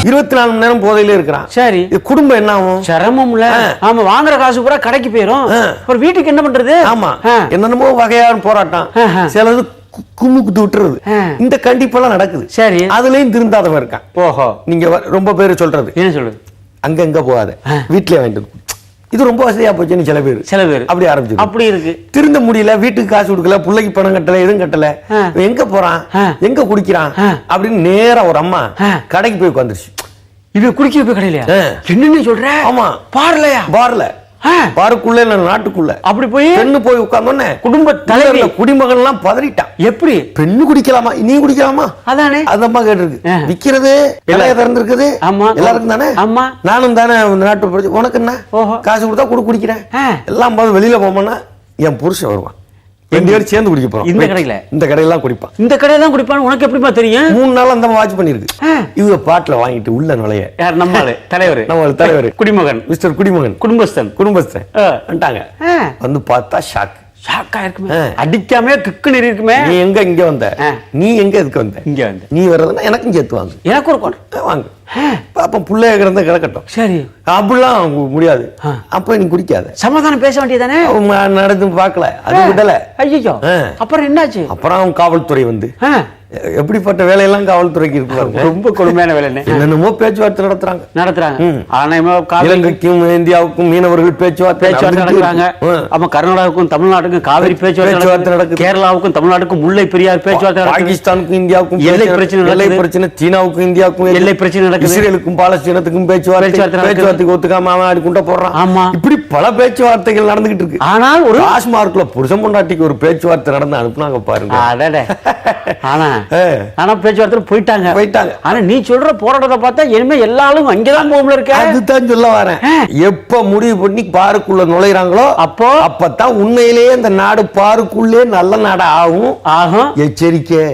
24 மணி நேரம் போதையிலே இருக்கிறான். சரி, குடும்பம் என்ன ஆகும்? சிரமம்ல. ஆமா, வாங்குற காசு பூரா கடைக்கு போயிரும். அப்புறம் வீட்டுக்கு என்ன பண்றது? ஆமா, என்னென்னமோ வகையான போராட்டம், சிலது குமுக்கு விட்டுறது, இந்த கண்டிப்பெல்லாம் நடக்குது. சரி, அதுலயும் திருந்தாதவன் இருக்கான். ஓஹோ, நீங்க ரொம்ப பேரு சொல்றது என்ன சொல்றது? அங்க எங்க போகாத, வீட்டுல வாங்கிட்டு. இது ரொம்ப வசதியா போச்சுன்னு சில பேர் அப்படி ஆரம்பிச்சு. அப்படி இருக்கு, திருந்த முடியல, வீட்டுக்கு காசு கொடுக்கல, பிள்ளைக்கு பணம் கட்டல, எதுவும் கட்டல, எங்க போறான், எங்க குடிக்கிறான் அப்படின்னு நேரா ஒரு அம்மா கடைக்கு போய் உட்காந்துருச்சு. இவன் குடிக்க போய் கடையில என்னன்னு சொல்ற? ஆமா, பார்லையா? பார்ல, பாருக்குள்ள நாட்டுக்குள்ள அப்படி போய் பெண்ணு போய் உட்கார்ந்தோன்னே குடும்ப தலைவர்ல குடிமகன் எல்லாம் பதறிட்டான். எப்படி பெண்ணு குடிக்கலாமா, நீ குடிக்கலாமா? அதானே அந்த அம்மா கேட்டிருக்கு. விக்கிறது எல்லாம் திறந்திருக்குது, எல்லாருக்கும் தானே. ஆமா, நானும் தானே நாட்டு. உனக்கு என்ன காசு கொடுத்தா குடிக்கிறேன். எல்லாம் வெளியில போமான்னா என் புருஷன் வருவான், 2 பேரும் சேர்ந்து குடிக்க போறோம். இந்த கடையெல்லாம் குடிப்பான். இந்த கடையில தான் குடிப்பான். உனக்கு எப்படிமா தெரியும்? 3 நாள் அந்த வாட்ச் பண்ணிருக்கு. இவங்க பாட்டில வாங்கிட்டு உள்ள நுழைய யார்? நம்ம தலைவர் குடிமகன், மிஸ்டர் குடிமகன், குடும்பஸ்தன் வந்துட்டாங்க. வந்து பார்த்தா ஷாக்கா இருக்குமே, அடிக்காம கிக்கு நெறி இருக்குமே. நீ எங்க இங்க வந்த? நீ எங்க எதுக்கு வந்த? இங்க வந்த. நீ வர்றதுன்னா எனக்கும் சேர்த்து வாங்க, எனக்கு ஒரு வாங்க. அப்ப பிள்ளைய கிடந்த கிடக்கட்டும். சரி, அப்படிலாம் முடியாது. அப்ப நீ குடிக்காத, சமாதானம் பேச வேண்டியதானே. நடந்து பார்க்கல, அது விடல. ஐயோ, அப்புறம் என்னாச்சு? அப்புறம் காவல்துறை வந்து, எப்படிப்பட்ட வேலையெல்லாம் காவல்துறைக்கு இருக்கு. ரொம்ப கொடுமையான வேலை. என்னென்னமோ பேச்சுவார்த்தை நடத்துறாங்க. இலங்கைக்கும் இந்தியாவுக்கும் மீனவர்கள் பேச்சுவார்த்தை நடத்துறாங்க. அப்ப கர்நாடகாவுக்கும் தமிழ்நாட்டுக்கும் காவிரி பேச்சுவார்த்தை நடக்குது. கேரளாவுக்கும் தமிழ்நாட்டுக்கும் முல்லை பெரியார் பேச்சுவார்த்தை, பாகிஸ்தானுக்கும் இந்தியாவுக்கும் எல்லை பிரச்சனை, சீனாவுக்கும் இந்தியாவுக்கும் எல்லை பிரச்சனை நடக்குது. இஸ்ரேலுக்கும் பாலஸ்தீனத்துக்கும் பேச்சுவார்த்தைக்கு ஒத்துக்காம அடி குண்ட போடுறான். ஆமா, இப்படி பல பேச்சுவார்த்தைகள் நடந்துகிட்டு இருக்கு. ஆனால் ஒரு டாஸ்மார்க்ல புருஷன் பொண்டாட்டிக்கு ஒரு பேச்சுவார்த்தை நடந்து அனுப்புனாங்க பாருங்க. ஆனா பேச்சுவார்த்தை போயிட்டாங்க. ஆனா நீ சொல்ற போராட்டத்தை பார்த்தா இனிமே எல்லாரும் அங்கதான் போகல இருக்க. அதுதான் சொல்ல வரேன். எப்ப முடிவு பண்ணி பாருக்குள்ள நுழைறாங்களோ அப்பதான் உண்மையிலேயே இந்த நாடு பாருக்குள்ளே நல்ல நாடு ஆகும். எச்சரிக்கை.